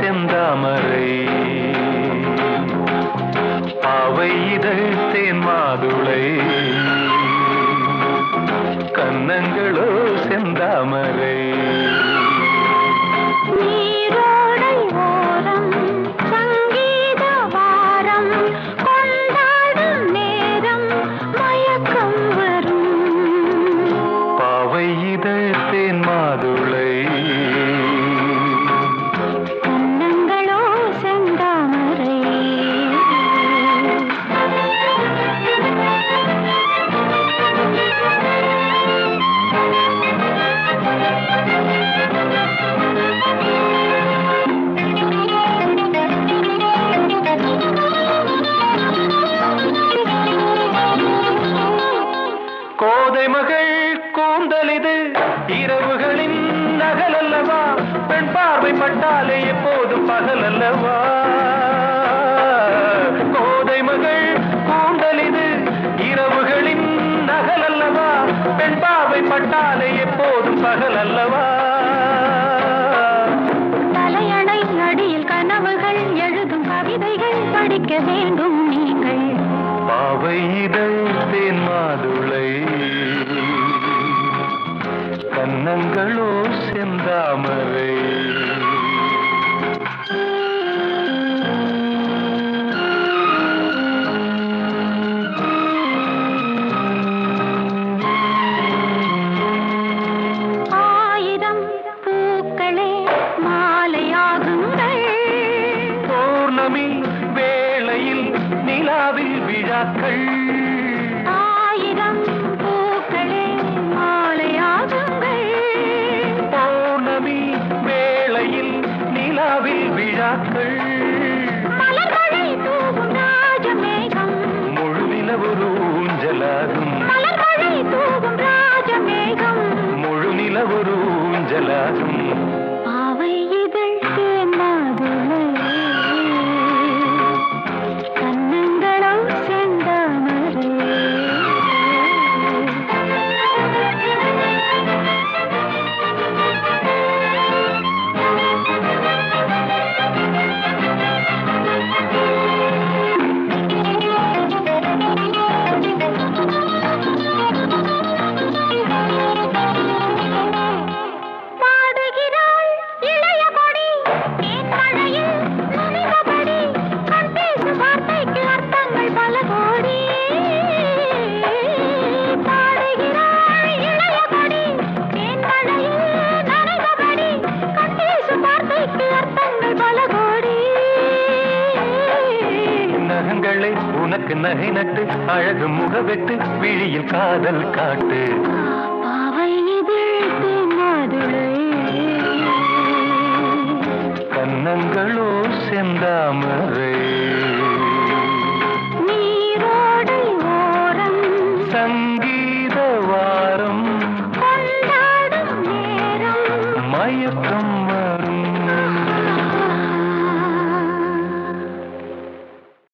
செந்தாமரை பாவை இதழ் தேன் மாதுளை கன்னங்களோ செந்தாமரை தேன் மாதுளை கன்னங்களோ செந்தாமரை கோதை மகள் கூந்தலிது இரவுகளின் நகல் அல்லவா பெண் பார்வை பட்டாலே எப்போதும் பகல் அல்லவா கோதை மகள் கூந்தலிது இரவுகளின் நகல் அல்லவா பெண் பார்வை பட்டாலே எப்போதும் பகல் அல்லவா தலையணை அடியில் கனவுகள் எழுதும் கவிதைகள் படிக்க வேண்டும் நீங்கள் பாவை இதழ் தேன் மாதுளை கன்னங்களோ செந்தாமரை ஆயிரம் பூக்களே மாலையாகுங்கள் பௌர்ணமி வேளையில் நிலாவில் விழாக்கள் ஆயிரம் பூக்களே மாலையாகுங்கள் பௌர்ணமி வேளையில் நிலாவில் விழாக்கள் மலர்மழை தூவும் ராஜமேகம் முழு நிலவொரு ஊஞ்சலாகும் மலர்மழை தூவும் ராஜமேகம் முழு நிலவொரு ஊஞ்சலாகும் பாவை இதழ் தேன் மாதுளை கன்னங்களோ செந்தாமரை பாடுகிறாள் இளைய கொடி தேன்மழையில் நனைந்தபடி கண் பேசும் வார்த்தைக்கு அர்த்தங்கள் பல கோடி பாடுகிறாள் இளைய கொடி தேன்மழையில் நனைந்தபடி கண் பேசும் வார்த்தைக்கு அர்த்தங்கள் பல கோடி நகங்களை உனக்கு நகை நட்டு அழகு முகவெட்டு விழியில் காதல் காட்டு பாவை இதழ் தேன் மாதுளை கன்னங்களோ செந்தாமரை